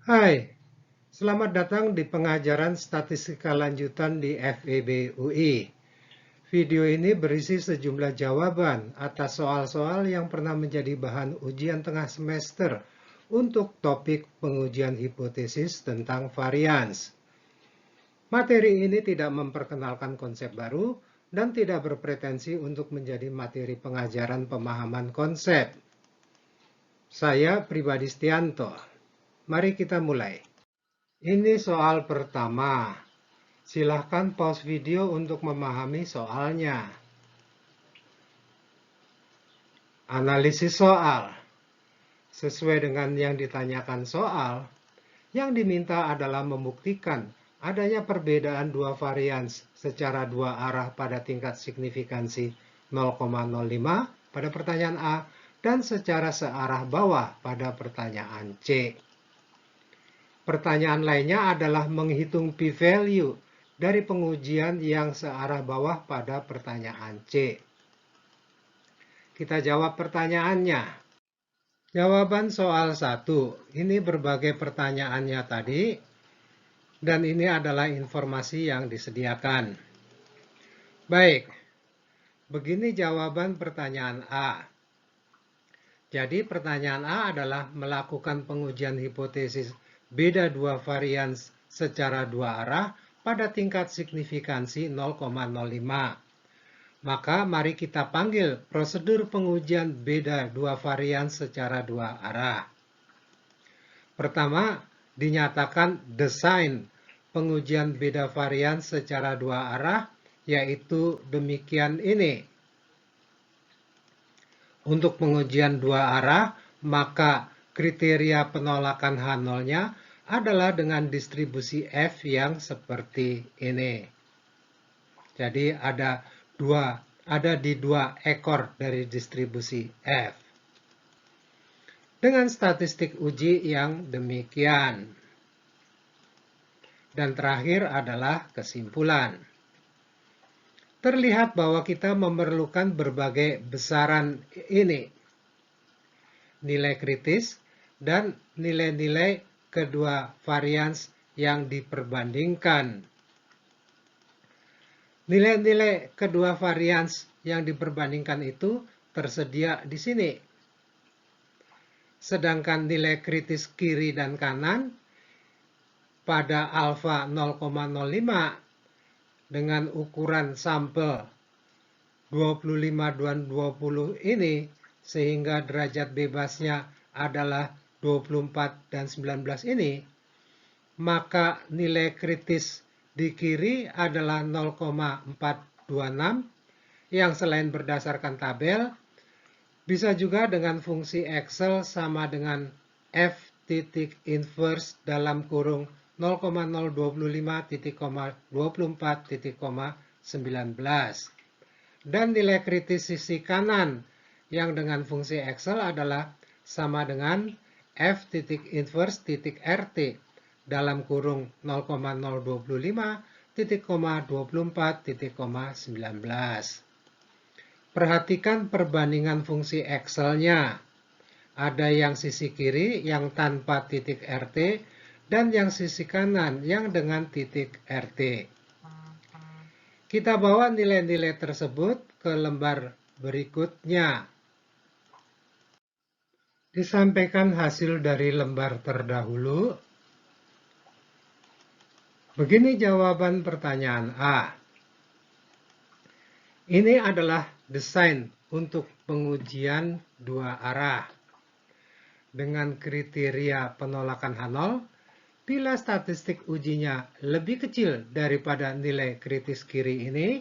Hai, selamat datang di pengajaran statistika lanjutan di FEB UI. Video ini berisi sejumlah jawaban atas soal-soal yang pernah menjadi bahan ujian tengah semester untuk topik pengujian hipotesis tentang varians. Materi ini tidak memperkenalkan konsep baru dan tidak berpretensi untuk menjadi materi pengajaran pemahaman konsep. Saya Pribadi Stianto. Mari kita mulai. Ini soal pertama. Silahkan pause video untuk memahami soalnya. Analisis soal. Sesuai dengan yang ditanyakan soal, yang diminta adalah membuktikan adanya perbedaan dua varians secara dua arah pada tingkat signifikansi 0,05 pada pertanyaan A dan secara searah bawah pada pertanyaan C. Pertanyaan lainnya adalah menghitung p-value dari pengujian yang searah bawah pada pertanyaan C. Kita jawab pertanyaannya. Jawaban soal 1. Ini berbagai pertanyaannya tadi, dan ini adalah informasi yang disediakan. Baik, begini jawaban pertanyaan A. Jadi pertanyaan A adalah melakukan pengujian hipotesis beda dua varians secara dua arah pada tingkat signifikansi 0,05. Maka mari kita panggil prosedur pengujian beda dua varian secara dua arah. Pertama, dinyatakan desain pengujian beda varian secara dua arah, yaitu demikian ini. Untuk pengujian dua arah, maka kriteria penolakan H0-nya adalah dengan distribusi F yang seperti ini. Jadi ada di dua ekor dari distribusi F. Dengan statistik uji yang demikian. Dan terakhir adalah kesimpulan. Terlihat bahwa kita memerlukan berbagai besaran ini. Nilai kritis dan nilai-nilai kedua varians yang diperbandingkan. Nilai-nilai kedua varians yang diperbandingkan itu tersedia di sini. Sedangkan nilai kritis kiri dan kanan pada alfa 0,05 dengan ukuran sampel 25 dan 20 ini, sehingga derajat bebasnya adalah 24 dan 19 ini, maka nilai kritis di kiri adalah 0,426 yang selain berdasarkan tabel, bisa juga dengan fungsi Excel sama dengan F titik inverse dalam kurung 0,025.24.19. Dan nilai kritis sisi kanan yang dengan fungsi Excel adalah sama dengan F titik inverse titik RT dalam kurung 0,025.24.19. Perhatikan perbandingan fungsi Excel-nya. Ada yang sisi kiri yang tanpa titik RT dan yang sisi kanan yang dengan titik RT. Kita bawa nilai-nilai tersebut ke lembar berikutnya. Disampaikan hasil dari lembar terdahulu. Begini jawaban pertanyaan A. Ini adalah desain untuk pengujian dua arah. Dengan kriteria penolakan H0, bila statistik ujinya lebih kecil daripada nilai kritis kiri ini,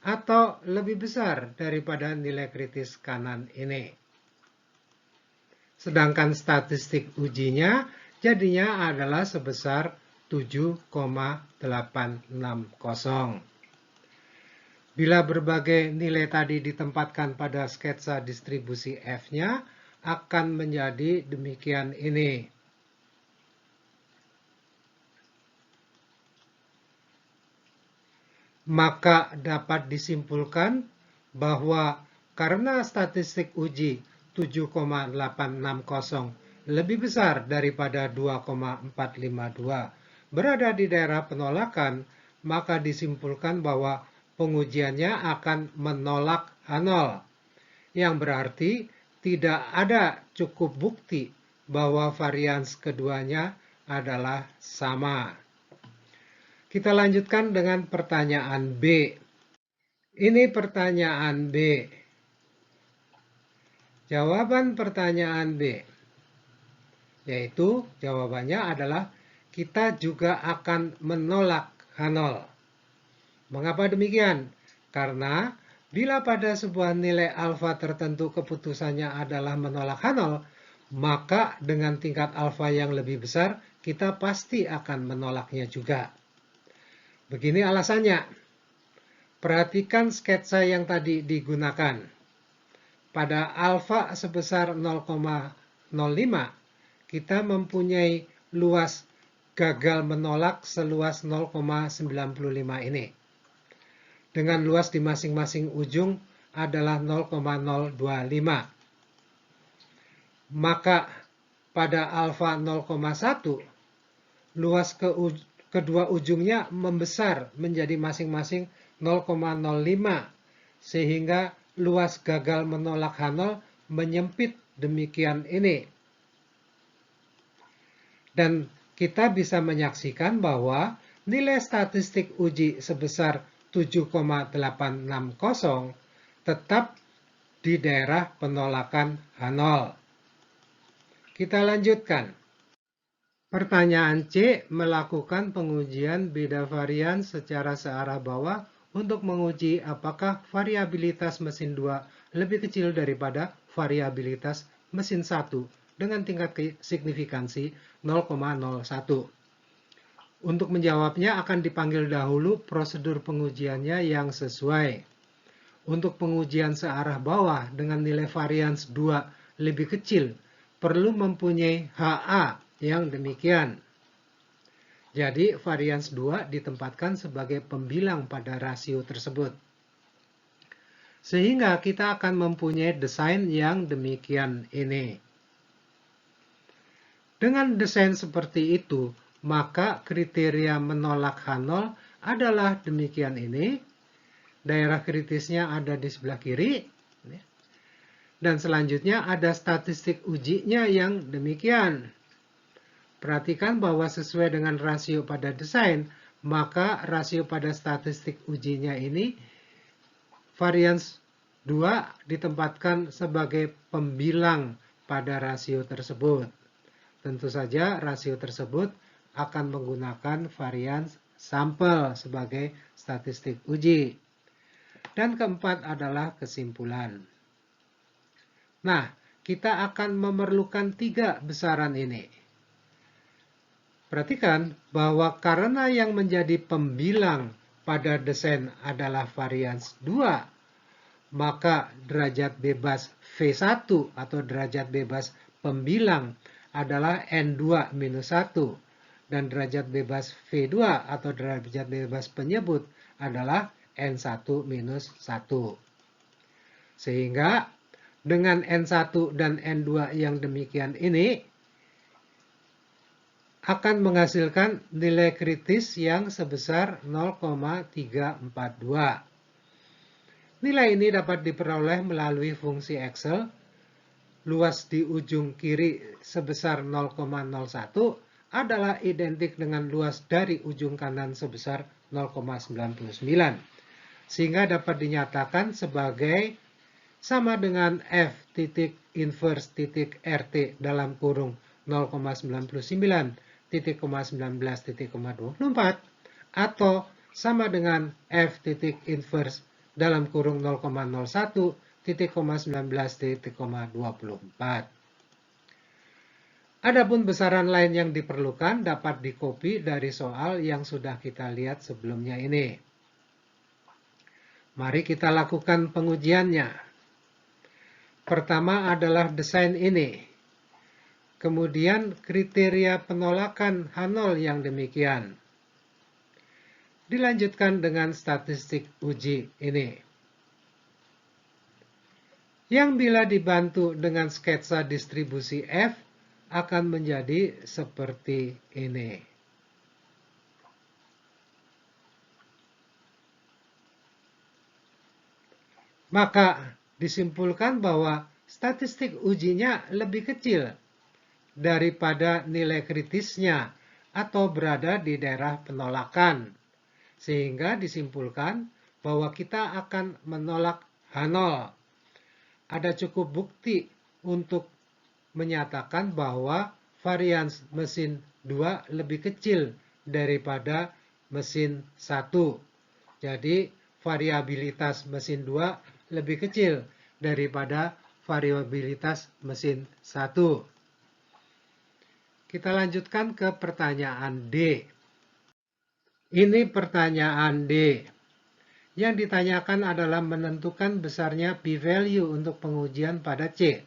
atau lebih besar daripada nilai kritis kanan ini. Sedangkan statistik ujinya jadinya adalah sebesar 7,860. Bila berbagai nilai tadi ditempatkan pada sketsa distribusi F-nya, akan menjadi demikian ini. Maka dapat disimpulkan bahwa karena statistik uji 7,860 lebih besar daripada 2,452 berada di daerah penolakan, maka disimpulkan bahwa pengujiannya akan menolak H0, yang berarti tidak ada cukup bukti bahwa varians keduanya adalah sama. Kita lanjutkan dengan pertanyaan B. Ini pertanyaan B. Jawaban pertanyaan B, yaitu jawabannya adalah kita juga akan menolak H0. Mengapa demikian? Karena bila pada sebuah nilai alfa tertentu keputusannya adalah menolak H0, maka dengan tingkat alfa yang lebih besar, kita pasti akan menolaknya juga. Begini alasannya. Perhatikan sketsa yang tadi digunakan. Pada alfa sebesar 0,05, kita mempunyai luas gagal menolak seluas 0,95 ini. Dengan luas di masing-masing ujung adalah 0,025. Maka pada alfa 0,1, luas kedua ujungnya membesar menjadi masing-masing 0,05, sehingga luas gagal menolak H0 menyempit demikian ini. Dan kita bisa menyaksikan bahwa nilai statistik uji sebesar 7,860 tetap di daerah penolakan H0. Kita lanjutkan. Pertanyaan C, melakukan pengujian beda varian secara searah bawah untuk menguji apakah variabilitas mesin 2 lebih kecil daripada variabilitas mesin 1 dengan tingkat signifikansi 0,01. Untuk menjawabnya akan dipanggil dahulu prosedur pengujiannya yang sesuai. Untuk pengujian searah bawah dengan nilai varians 2 lebih kecil, perlu mempunyai HA yang demikian. Jadi varians 2 ditempatkan sebagai pembilang pada rasio tersebut. Sehingga kita akan mempunyai desain yang demikian ini. Dengan desain seperti itu, maka kriteria menolak H0 adalah demikian ini. Daerah kritisnya ada di sebelah kiri. Dan selanjutnya ada statistik ujinya yang demikian. Perhatikan bahwa sesuai dengan rasio pada desain, maka rasio pada statistik ujinya ini, varians 2 ditempatkan sebagai pembilang pada rasio tersebut. Tentu saja rasio tersebut akan menggunakan varians sampel sebagai statistik uji. Dan keempat adalah kesimpulan. Nah, kita akan memerlukan 3 besaran ini. Perhatikan bahwa karena yang menjadi pembilang pada desain adalah varians 2, maka derajat bebas V1 atau derajat bebas pembilang adalah N2-1 dan derajat bebas V2 atau derajat bebas penyebut adalah N1-1. Sehingga dengan N1 dan N2 yang demikian ini akan menghasilkan nilai kritis yang sebesar 0,342. Nilai ini dapat diperoleh melalui fungsi Excel. Luas di ujung kiri sebesar 0,01 adalah identik dengan luas dari ujung kanan sebesar 0,99. Sehingga dapat dinyatakan sebagai sama dengan F titik inverse titik RT dalam kurung 0,99,19,24 atau sama dengan F titik inverse dalam kurung 0,01,19,24. Adapun besaran lain yang diperlukan dapat dikopi dari soal yang sudah kita lihat sebelumnya ini. Mari kita lakukan pengujiannya. Pertama adalah desain ini. Kemudian kriteria penolakan H0 yang demikian. Dilanjutkan dengan statistik uji ini. Yang bila dibantu dengan sketsa distribusi F, akan menjadi seperti ini. Maka disimpulkan bahwa statistik ujinya lebih kecil daripada nilai kritisnya atau berada di daerah penolakan. Sehingga disimpulkan bahwa kita akan menolak H0. Ada cukup bukti untuk menyatakan bahwa varians mesin 2 lebih kecil daripada mesin 1. Jadi variabilitas mesin 2 lebih kecil daripada variabilitas mesin 1. Kita lanjutkan ke pertanyaan D. Ini pertanyaan D. Yang ditanyakan adalah menentukan besarnya p-value untuk pengujian pada C.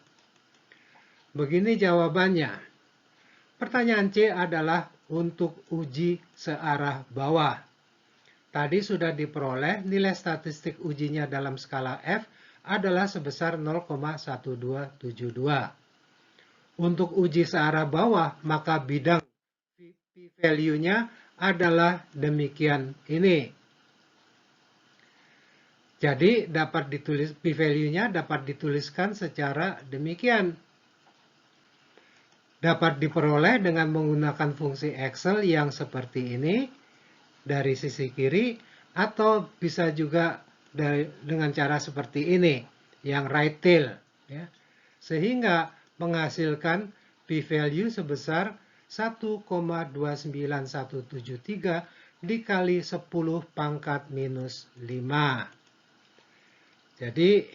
Begini jawabannya. Pertanyaan C adalah untuk uji searah bawah. Tadi sudah diperoleh nilai statistik ujinya dalam skala F adalah sebesar 0,1272. Untuk uji searah bawah, maka bidang p-value-nya adalah demikian ini. Jadi p-value-nya dapat dituliskan secara demikian. Dapat diperoleh dengan menggunakan fungsi Excel yang seperti ini dari sisi kiri, atau bisa juga dengan cara seperti ini, yang right tail. Ya. Sehingga menghasilkan p-value sebesar 1,29173 dikali 10 pangkat minus 5. Jadi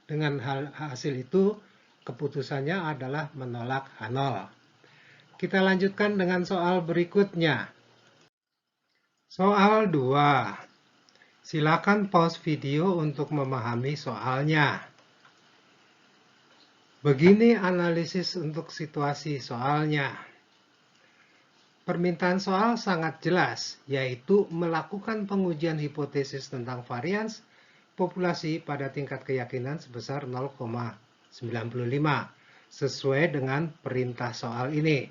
dengan hasil itu keputusannya adalah menolak H0. Kita lanjutkan dengan soal berikutnya. Soal 2. Silakan pause video untuk memahami soalnya. Begini analisis untuk situasi soalnya. Permintaan soal sangat jelas, yaitu melakukan pengujian hipotesis tentang varians populasi pada tingkat keyakinan sebesar 0,95 sesuai dengan perintah soal ini.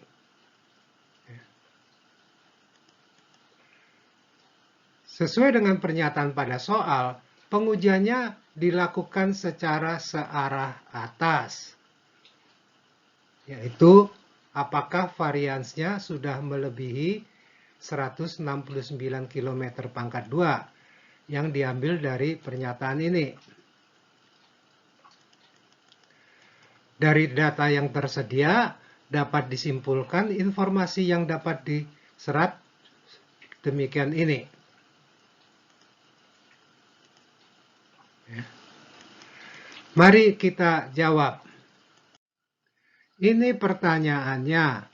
Sesuai dengan pernyataan pada soal, pengujiannya dilakukan secara searah atas, yaitu apakah variansnya sudah melebihi 169 km pangkat 2 yang diambil dari pernyataan ini. Dari data yang tersedia dapat disimpulkan informasi yang dapat diserap demikian ini. Mari kita jawab. Ini pertanyaannya.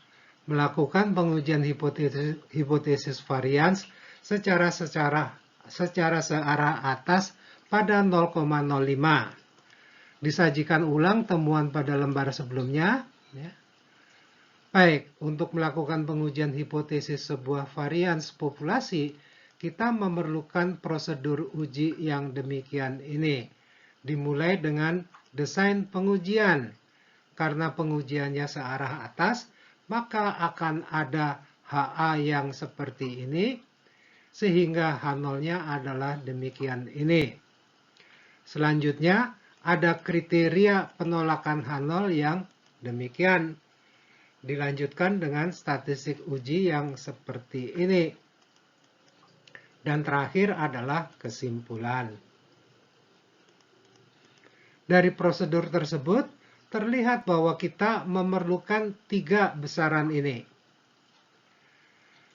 Melakukan pengujian hipotesis varians secara searah atas pada 0,05. Disajikan ulang temuan pada lembar sebelumnya. Baik, untuk melakukan pengujian hipotesis sebuah varians populasi, kita memerlukan prosedur uji yang demikian ini. Dimulai dengan desain pengujian. Karena pengujiannya searah atas, maka akan ada HA yang seperti ini, sehingga H0-nya adalah demikian ini. Selanjutnya, ada kriteria penolakan H0 yang demikian. Dilanjutkan dengan statistik uji yang seperti ini. Dan terakhir adalah kesimpulan. Dari prosedur tersebut, terlihat bahwa kita memerlukan 3 besaran ini.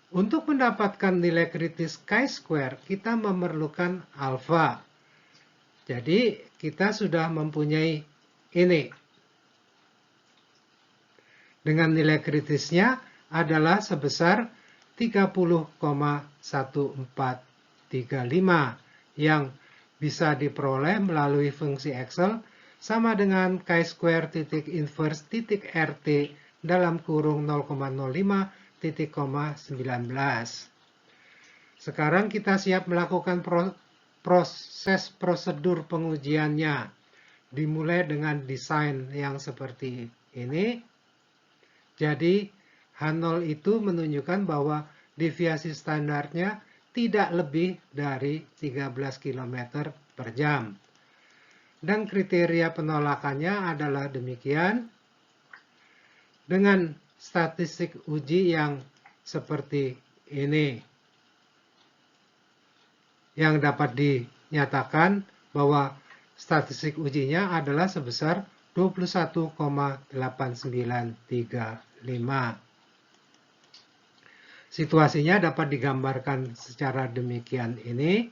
Untuk mendapatkan nilai kritis chi-square, kita memerlukan alfa. Jadi, kita sudah mempunyai ini. Dengan nilai kritisnya adalah sebesar 30,1435 yang bisa diperoleh melalui fungsi Excel sama dengan chi-square titik inverse titik RT dalam kurung 0,05 titik, 19. Sekarang kita siap melakukan proses prosedur pengujiannya. Dimulai dengan desain yang seperti ini. Jadi H0 itu menunjukkan bahwa deviasi standarnya tidak lebih dari 13 km per jam. Dan kriteria penolakannya adalah demikian. Dengan statistik uji yang seperti ini, yang dapat dinyatakan bahwa statistik ujinya adalah sebesar 21,8935. Situasinya dapat digambarkan secara demikian ini.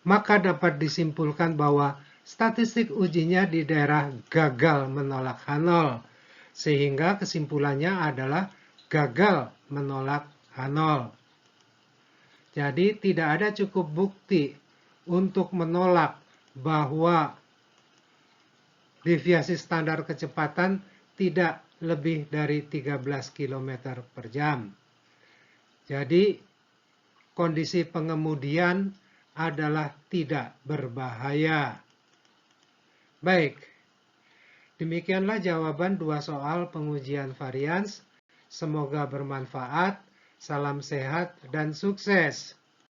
Maka dapat disimpulkan bahwa statistik ujinya di daerah gagal menolak H0, sehingga kesimpulannya adalah gagal menolak H0. Jadi tidak ada cukup bukti untuk menolak bahwa deviasi standar kecepatan tidak lebih dari 13 km per jam. Jadi kondisi pengemudian adalah tidak berbahaya. Baik, demikianlah jawaban 2 soal pengujian varians. Semoga bermanfaat. Salam sehat dan sukses.